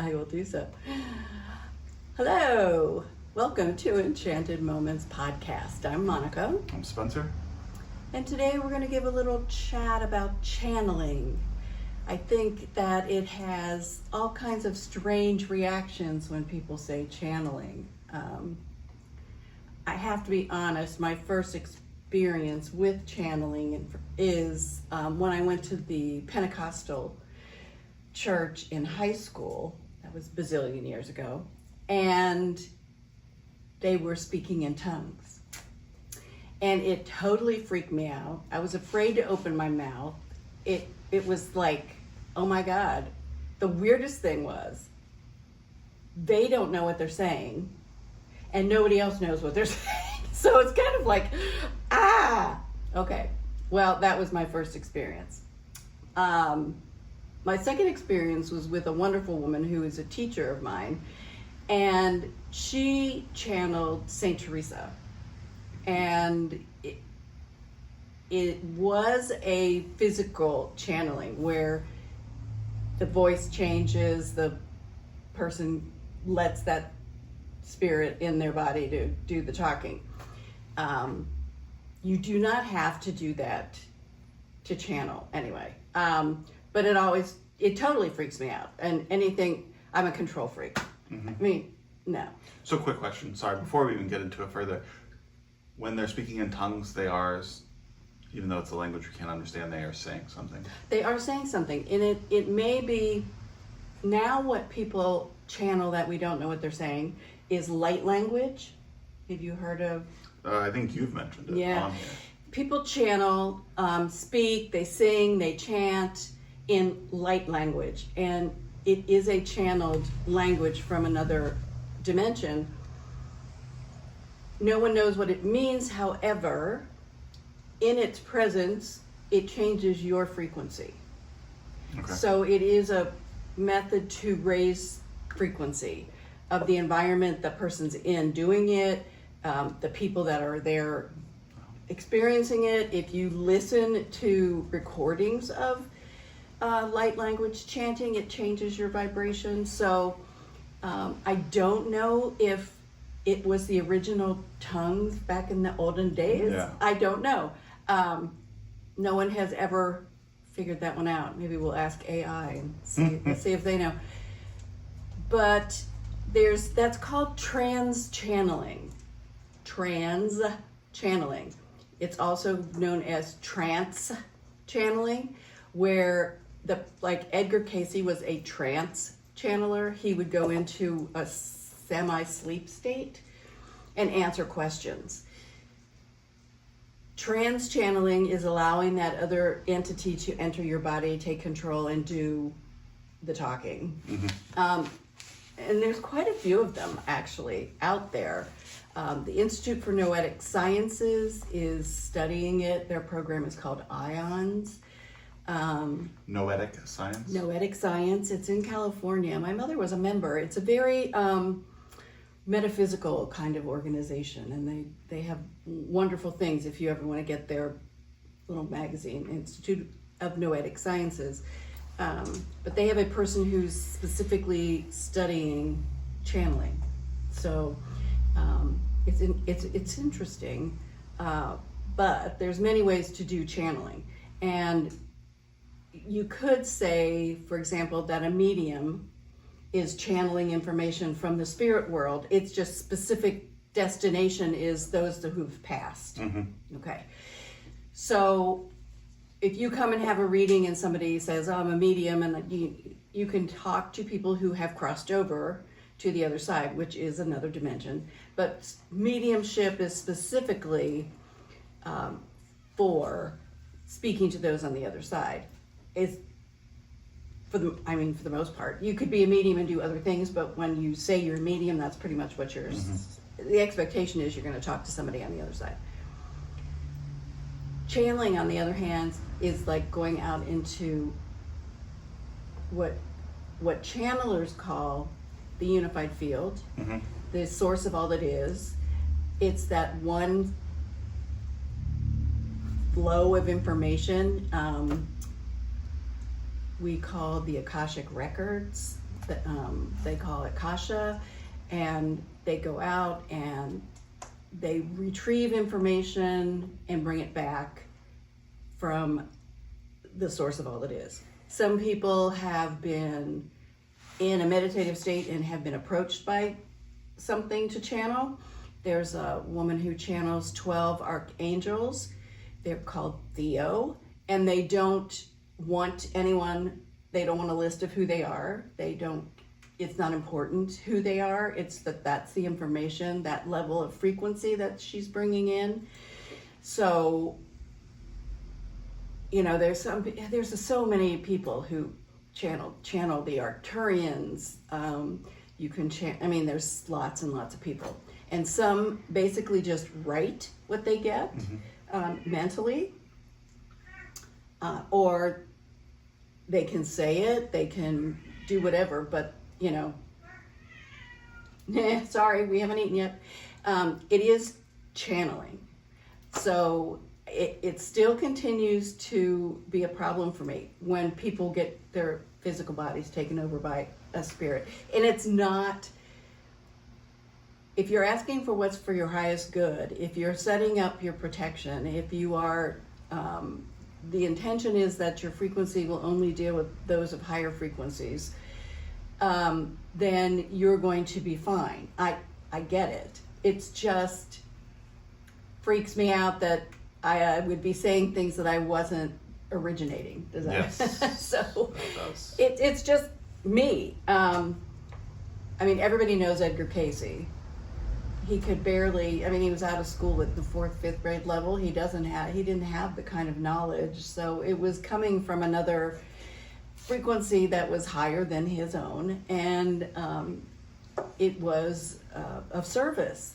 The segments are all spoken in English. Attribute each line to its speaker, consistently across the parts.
Speaker 1: I will do so. Hello. Welcome to Enchanted Moments podcast. I'm Monica.
Speaker 2: I'm Spencer.
Speaker 1: And today we're going to give a little chat about channeling. I think that it has all kinds of strange reactions when people say channeling. I have to be honest, my first experience with channeling is when I went to the Pentecostal church in high school. That was a bazillion years ago. And they were speaking in tongues. And it totally freaked me out. I was afraid to open my mouth. It was like, oh my God. The weirdest thing was, they don't know what they're saying, and nobody else knows what they're saying. So it's kind of like, okay. Well, that was my first experience. My second experience was with a wonderful woman who is a teacher of mine, and she channeled Saint Teresa. And it was a physical channeling where the voice changes, the person lets that spirit in their body to do the talking. You do not have to do that to channel anyway. But it totally freaks me out. And I'm a control freak.
Speaker 2: Mm-hmm.
Speaker 1: I mean, no.
Speaker 2: So quick question, sorry, before we even get into it further. When they're speaking in tongues, they are, even though it's a language we can't understand, they are saying something.
Speaker 1: They are saying something. And it may be, now what people channel that we don't know what they're saying is light language. Have you heard of?
Speaker 2: I think you've mentioned it on here.
Speaker 1: People channel, speak, they sing, they chant in light language. And it is a channeled language from another dimension. No one knows what it means. However, in its presence, it changes your frequency.
Speaker 2: Okay.
Speaker 1: So it is a method to raise frequency of the environment the person's in doing it, the people that are there experiencing it. If you listen to recordings of light language chanting, it changes your vibration. So I don't know if it was the original tongues back in the olden days.
Speaker 2: Yeah.
Speaker 1: I don't know. No one has ever figured that one out. Maybe we'll ask AI and see if they know. But that's called trans channeling. Trans channeling. It's also known as trance channeling, where like Edgar Cayce was a trance channeler. He would go into a semi-sleep state and answer questions. Trans channeling is allowing that other entity to enter your body, take control, and do the talking. Mm-hmm. And there's quite a few of them actually out there. The Institute for Noetic Sciences is studying it. Their program is called IONS.
Speaker 2: Noetic Science?
Speaker 1: Noetic Science. It's in California. My mother was a member. It's a very metaphysical kind of organization, and they have wonderful things if you ever want to get their little magazine, Institute of Noetic Sciences. But they have a person who's specifically studying channeling. So it's interesting, but there's many ways to do channeling. And you could say, for example, that a medium is channeling information from the spirit world. It's just specific destination is those who've passed. Mm-hmm. Okay. So if you come and have a reading and somebody says, oh, I'm a medium, and you can talk to people who have crossed over to the other side, which is another dimension. But mediumship is specifically for speaking to those on the other side. It's for the most part. You could be a medium and do other things, but when you say you're a medium, that's pretty much what you're. Mm-hmm. The expectation is you're going to talk to somebody on the other side. Channeling, on the other hand, is like going out into what channelers call the unified field, mm-hmm. the source of all that is. It's that one flow of information we call the Akashic records. They call it kasha, and they go out and they retrieve information and bring it back from the source of all that is. Some people have been in a meditative state and have been approached by something to channel. There's a woman who channels 12 archangels. They're called Theo, and they don't want they don't want a list of who they are. It's not important who they are. It's that's the information, that level of frequency that she's bringing in. So, there's so many people who channel the Arcturians. You can there's lots and lots of people, and some basically just write what they get mentally, or they can say it, they can do whatever, but sorry, we haven't eaten yet. It is channeling. So it still continues to be a problem for me when people get their physical bodies taken over by a spirit. And it's not, if you're asking for what's for your highest good, if you're setting up your protection, if you are, the intention is that your frequency will only deal with those of higher frequencies, then you're going to be fine. I get it. It's just freaks me out that I would be saying things that I wasn't originating. Does that?
Speaker 2: Yes.
Speaker 1: So
Speaker 2: That does.
Speaker 1: it's just me. Everybody knows Edgar Casey. He could barely, he was out of school at the 4th, 5th grade level. He didn't have the kind of knowledge. So it was coming from another frequency that was higher than his own. And it was of service.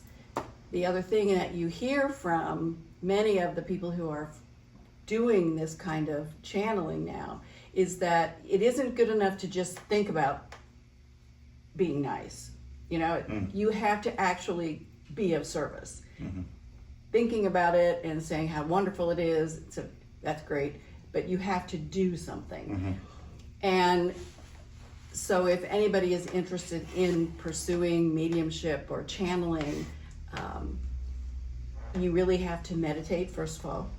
Speaker 1: The other thing that you hear from many of the people who are doing this kind of channeling now is that it isn't good enough to just think about being nice. You have to actually be of service. Thinking about it and saying how wonderful it is, that's great, but you have to do something. And so if anybody is interested in pursuing mediumship or channeling, you really have to meditate, first of all.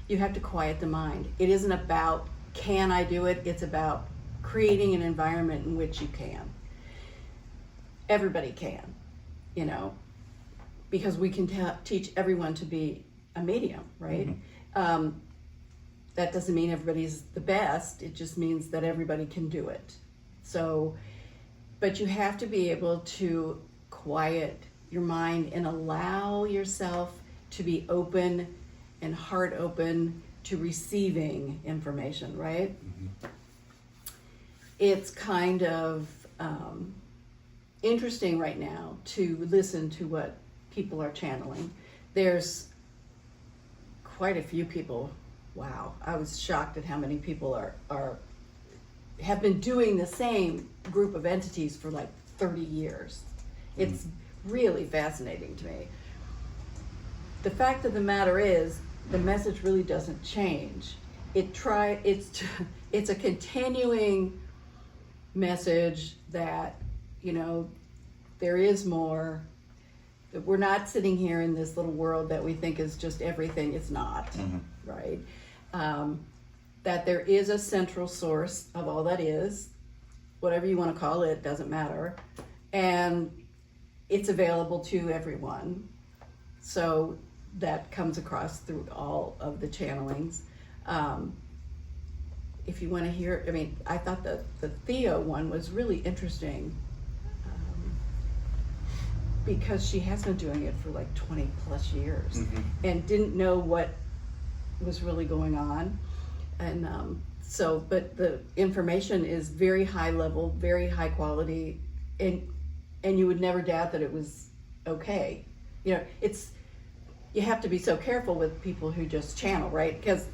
Speaker 1: You have to quiet the mind. It isn't about, can I do it? It's about creating an environment in which you can. Everybody can, because we can teach everyone to be a medium, right? That doesn't mean everybody's the best. It just means that everybody can do it. So, but you have to be able to quiet your mind and allow yourself to be open and heart open to receiving information, right? It's kind of interesting right now to listen to what people are channeling. There's quite a few people. Wow, I was shocked at how many people have been doing the same group of entities for like 30 years. It's really fascinating to me. The fact of the matter is, the message really doesn't change. It's a continuing message that, there is more, that we're not sitting here in this little world that we think is just everything. It's not, right? That there is a central source of all that is, whatever you want to call it, doesn't matter. And it's available to everyone. So that comes across through all of the channelings. If you want to hear, I thought the Theo one was really interesting, because she has been doing it for like 20 plus years and didn't know what was really going on. And but the information is very high level, very high quality, and you would never doubt that it was okay. You have to be so careful with people who just channel, right? Because,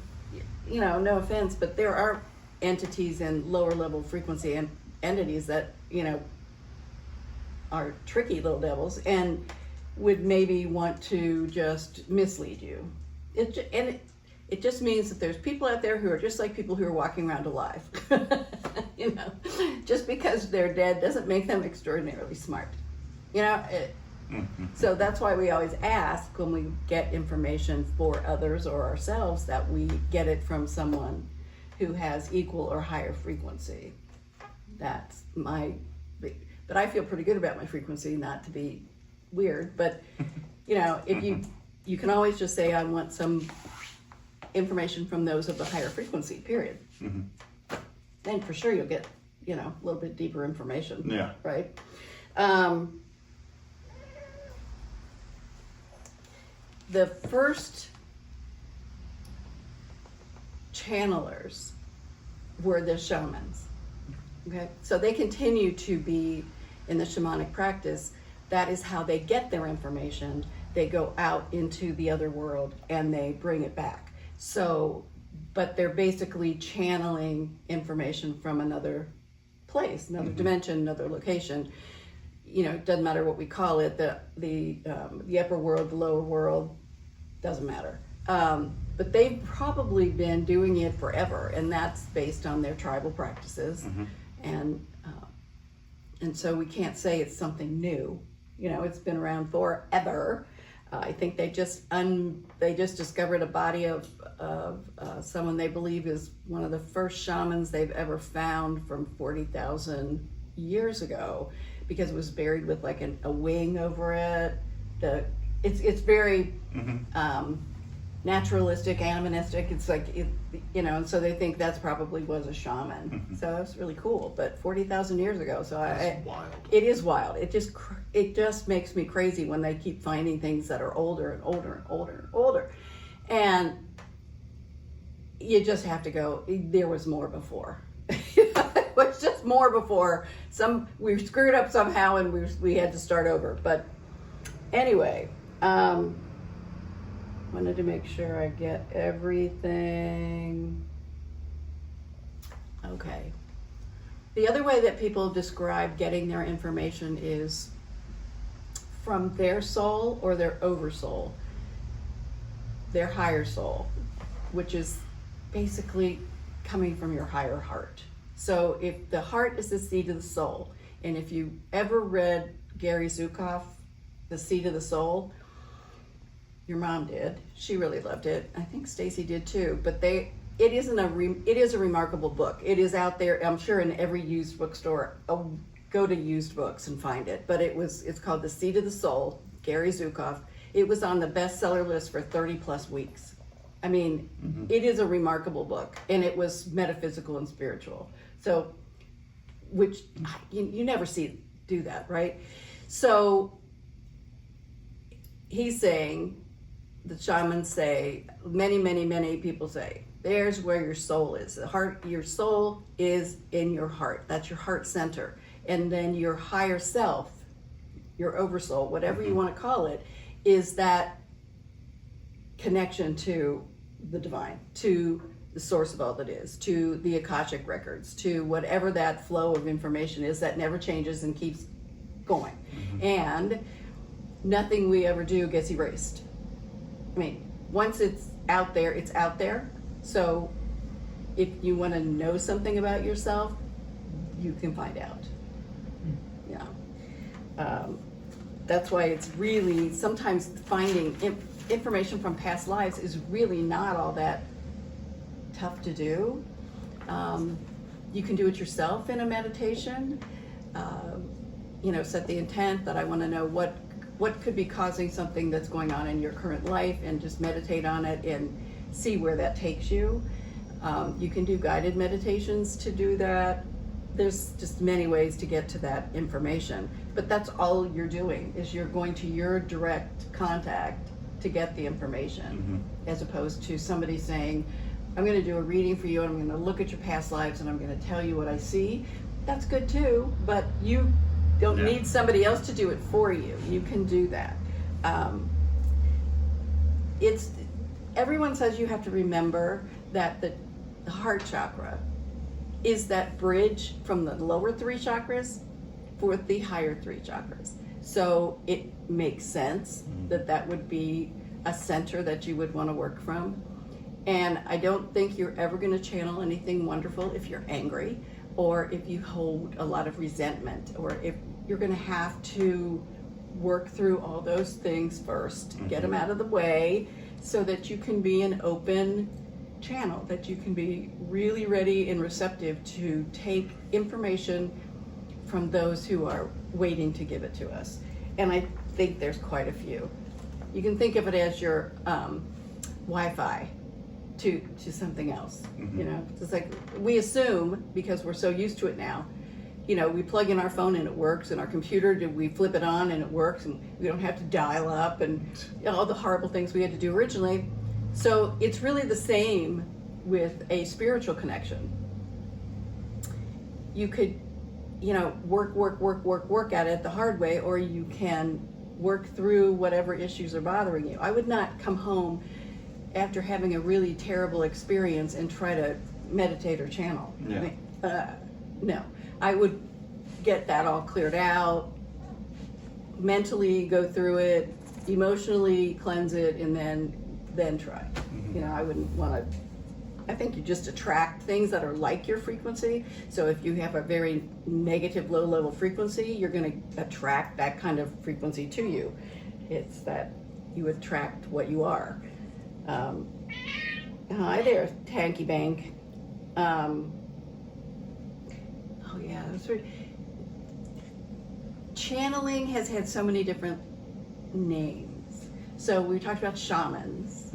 Speaker 1: no offense, but there are entities and lower level frequency and entities that, are tricky little devils and would maybe want to just mislead you. It just means that there's people out there who are just like people who are walking around alive. You know, just because they're dead doesn't make them extraordinarily smart. You know, so that's why we always ask when we get information for others or ourselves that we get it from someone who has equal or higher frequency. That's but I feel pretty good about my frequency, not to be weird, but you know, if you can always just say, I want some information from those of the higher frequency, period. Then for sure you'll get, you know, a little bit deeper information.
Speaker 2: Yeah.
Speaker 1: Right? The first channelers were the shamans. Okay, so they continue to be in the shamanic practice. That is how they get their information. They go out into the other world and they bring it back. So, but they're basically channeling information from another place, another dimension, another location. You know, it doesn't matter what we call it, the upper world, the lower world, doesn't matter. But they've probably been doing it forever, and that's based on their tribal practices. And so we can't say it's something new. You know, it's been around forever. I think they just discovered a body of someone they believe is one of the first shamans they've ever found from 40,000 years ago, because it was buried with like a wing over it. It's very naturalistic, animistic. It's like, you know, and so they think that's probably was a shaman. So that's really cool. But 40,000 years ago, so
Speaker 2: Wild.
Speaker 1: it is wild. It just makes me crazy when they keep finding things that are older and older and older and older. And you just have to go, there was more before. It was just more before. We screwed up somehow and we had to start over. But anyway, wanted to make sure I get everything. Okay. The other way that people describe getting their information is from their soul or their oversoul, their higher soul, which is basically coming from your higher heart. So if the heart is the seat of the soul, and if you ever read Gary Zukav, The Seat of the Soul, your mom did. She really loved it. I think Stacy did too. But it is a remarkable book. It is out there, I'm sure, in every used bookstore. Go to used books and find it. But it's called The Seat of the Soul, Gary Zukav. It was on the bestseller list for 30 plus weeks. I mean, it is a remarkable book, and it was metaphysical and spiritual. So, which you never see do that, right? So he's saying, the shamans say, many people say, there's where your soul is. Your soul is in your heart. That's your heart center. And then your higher self, your oversoul, whatever you want to call it, is that connection to the divine, to the source of all that is, to the Akashic records, to whatever that flow of information is that never changes and keeps going. And nothing we ever do gets erased. I mean, once it's out there, it's out there. So if you want to know something about yourself, you can find out. Yeah. That's why it's really, sometimes finding information from past lives is really not all that tough to do. You can do it yourself in a meditation. Set the intent that I want to know what could be causing something that's going on in your current life, and just meditate on it and see where that takes you. You can do guided meditations to do that. There's just many ways to get to that information, but that's all you're doing, is you're going to your direct contact to get the information, as opposed to somebody saying, I'm going to do a reading for you and I'm going to look at your past lives and I'm going to tell you what I see. That's good too, but you don't need somebody else to do it for you. You can do that. Everyone says you have to remember that the heart chakra is that bridge from the lower three chakras for the higher three chakras. So it makes sense that would be a center that you would want to work from. And I don't think you're ever going to channel anything wonderful if you're angry. or if you hold a lot of resentment, or if you're going to have to work through all those things first, get them out of the way, so that you can be an open channel, that you can be really ready and receptive to take information from those who are waiting to give it to us. And I think there's quite a few. You can think of it as your Wi-Fi to something else. You know, it's like we assume, because we're so used to it now, you know, we plug in our phone and it works, and our computer, we flip it on and it works, and we don't have to dial up and all the horrible things we had to do originally. So it's really the same with a spiritual connection. You could, you know, work at it the hard way, or you can work through whatever issues are bothering you. I would not come home after having a really terrible experience and try to meditate or channel.
Speaker 2: Yeah.
Speaker 1: I mean, no, I would get that all cleared out, mentally go through it, emotionally cleanse it, and then try. You know, I wouldn't want to. I think you just attract things that are like your frequency. So if you have a very negative, low-level frequency, you're going to attract that kind of frequency to you. It's that you attract what you are. Hi there, Tanky Bank. Oh yeah, that's right. Channeling has had so many different names. So we talked about shamans,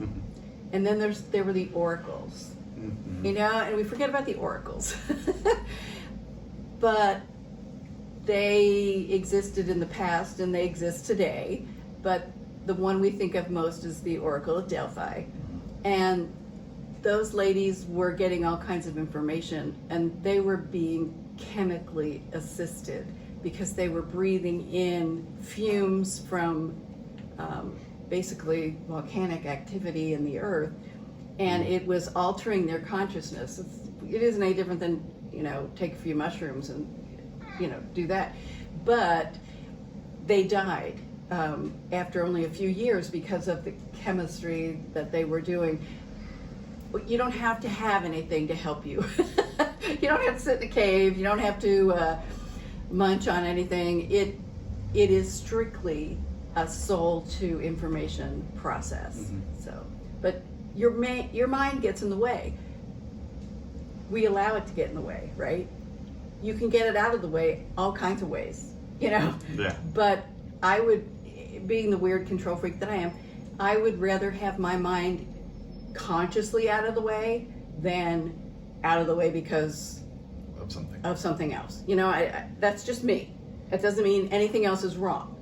Speaker 1: and then there were the oracles. You know, and we forget about the oracles. But they existed in the past and they exist today. But the one we think of most is the Oracle of Delphi. And those ladies were getting all kinds of information, and they were being chemically assisted because they were breathing in fumes from basically volcanic activity in the earth. And it was altering their consciousness. It isn't any different than, you know, take a few mushrooms and, you know, do that. But they died after only a few years because of the chemistry that they were doing. You don't have to have anything to help you. You don't have to sit in a cave. You don't have to munch on anything. It is strictly a soul to information process. So, but your mind gets in the way. We allow it to get in the way, right? You can get it out of the way all kinds of ways, you know?
Speaker 2: Yeah.
Speaker 1: But I would, being the weird control freak that I am, I would rather have my mind consciously out of the way than out of the way because of something else. You know, I that's just me. That doesn't mean anything else is wrong.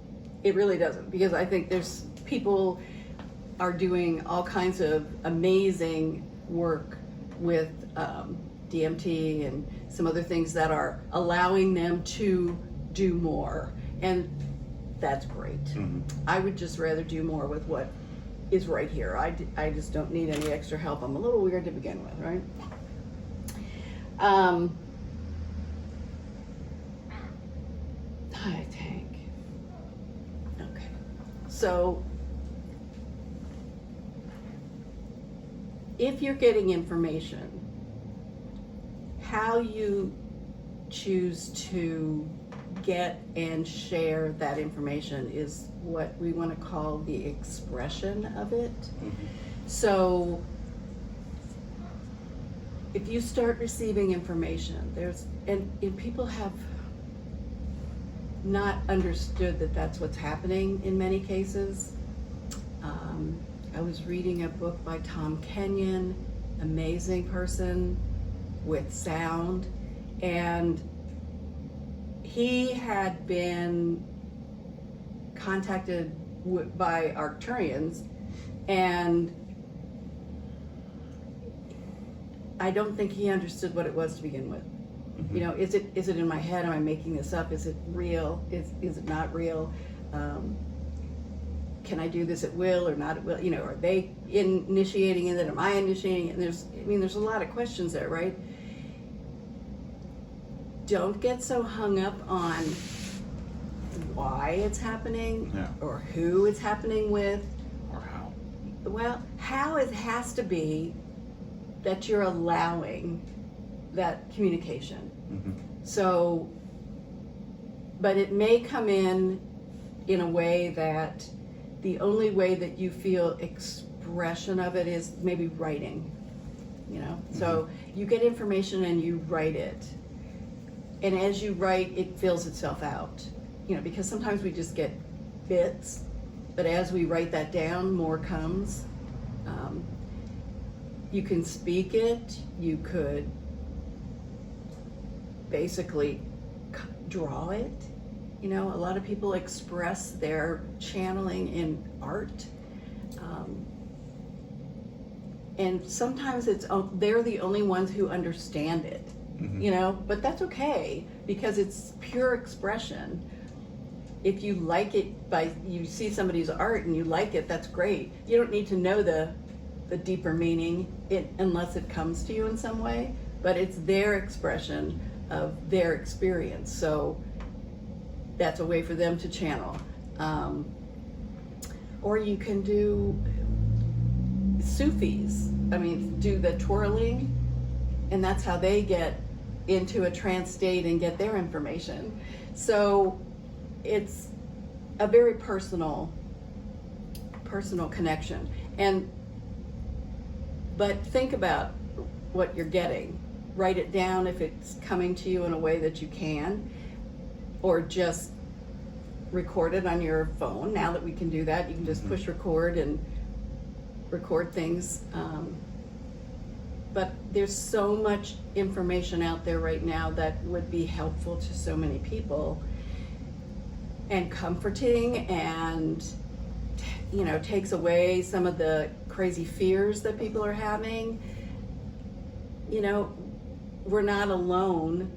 Speaker 1: It really doesn't, because I think there's people are doing all kinds of amazing work with DMT and some other things that are allowing them to do more, and that's great. I would just rather do more with what is right here. I just don't need any extra help. I'm a little weird to begin with, right? Hi, Tank. Okay, so if you're getting information, how you choose to get and share that information is what we want to call the expression of it. So if you start receiving information, and people have not understood that that's what's happening in many cases. I was reading a book by Tom Kenyon, amazing person with sound, and he had been contacted by Arcturians, and I don't think he understood what it was to begin with. You know, is it in my head? Am I making this up? Is it real? Is it not real? Can I do this at will or not at will? You know, are they initiating it? Am I initiating it? And there's a lot of questions there, right? Don't get so hung up on why it's happening, or who it's happening with,
Speaker 2: or how.
Speaker 1: Well, how it has to be that you're allowing that communication. So, but it may come in a way that the only way that you feel expression of it is maybe writing, So you get information and you write it. And as you write, it fills itself out, because sometimes we just get bits, but as we write that down, more comes. You can speak it, you could basically draw it. A lot of people express their channeling in art. And sometimes they're the only ones who understand it, but that's okay because it's pure expression. If you like it, you see somebody's art and you like it, that's great. You don't need to know the deeper meaning unless it comes to you in some way, but it's their expression of their experience. So that's a way for them to channel. Or you can do Sufis, do the twirling, and that's how they get into a trance state and get their information. So it's a very personal connection. But think about what you're getting. Write it down if it's coming to you in a way that you can, or just record it on your phone. Now that we can do that, you can just push record and record things. But there's so much information out there right now that would be helpful to so many people and comforting, and takes away some of the crazy fears that people are having. We're not alone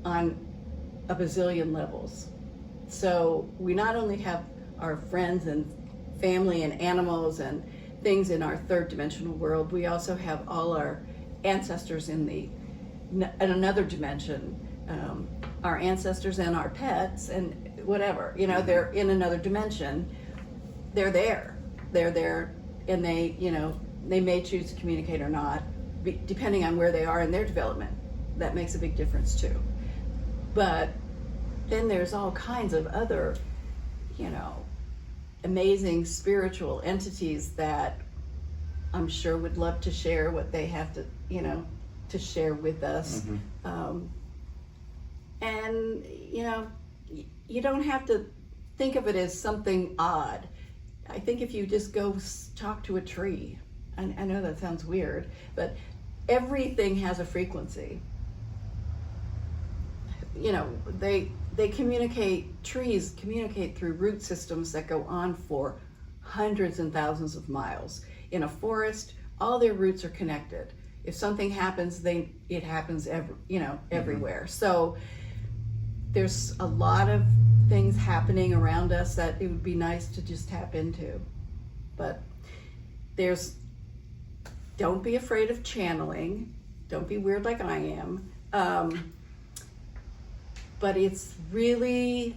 Speaker 1: on a bazillion levels. So we not only have our friends and family and animals and things in our third dimensional world, we also have all our ancestors in another dimension, our ancestors and our pets and whatever, they're in another dimension. They're there, and they may choose to communicate or not, depending on where they are in their development. That makes a big difference too. But then there's all kinds of other, amazing spiritual entities that I'm sure would love to share what they have to share with us. And you don't have to think of it as something odd. I think if you just go talk to a tree, I know that sounds weird, but everything has a frequency. Trees communicate through root systems that go on for hundreds and thousands of miles. In a forest, all their roots are connected. If something happens, it happens everywhere. So there's a lot of things happening around us that it would be nice to just tap into. But don't be afraid of channeling. Don't be weird like I am. But it's really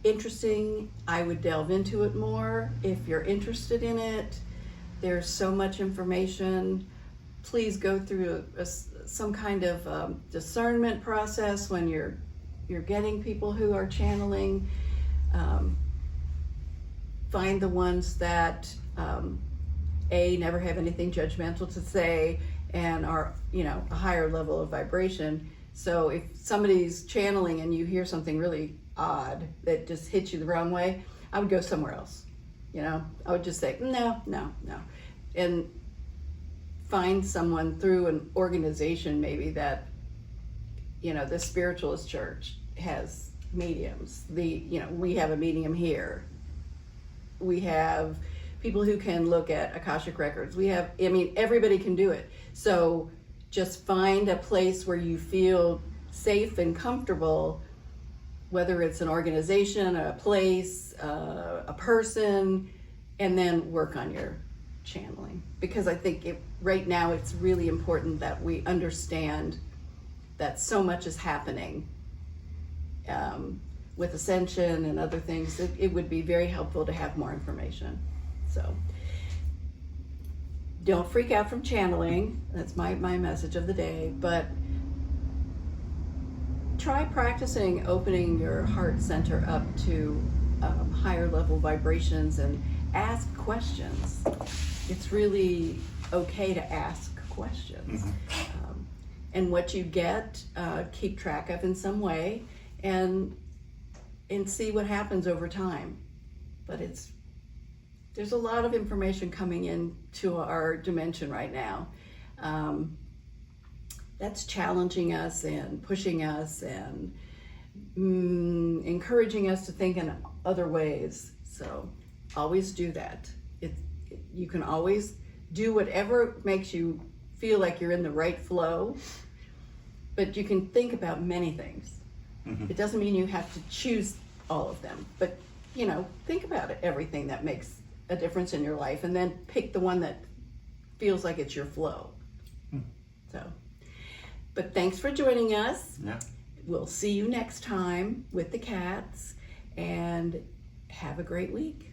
Speaker 1: interesting. I would delve into it more if you're interested in it. There's so much information. Please go through some kind of discernment process when you're getting people who are channeling. Find the ones that never have anything judgmental to say and are a higher level of vibration. So if somebody's channeling and you hear something really odd that just hits you the wrong way, I would go somewhere else. I would just say no, and find someone through an organization maybe that the Spiritualist Church has mediums. We have a medium here. We have people who can look at Akashic records. Everybody can do it. So just find a place where you feel safe and comfortable, whether it's an organization, a place, a person, and then work on your channeling. Because I think right now it's really important that we understand that so much is happening with ascension and other things. It would be very helpful to have more information. So don't freak out from channeling. That's my message of the day. But try practicing opening your heart center up to higher level vibrations and ask questions. It's really okay to ask questions. And what you get, keep track of in some way, and see what happens over time. But there's a lot of information coming into our dimension right now. That's challenging us and pushing us and encouraging us to think in other ways. So always do that. You can always do whatever makes you feel like you're in the right flow, but you can think about many things. It doesn't mean you have to choose all of them, but think about it, everything that makes a difference in your life, and then pick the one that feels like it's your flow. So, but thanks for joining us.
Speaker 2: Yeah.
Speaker 1: We'll see you next time with the cats, and have a great week.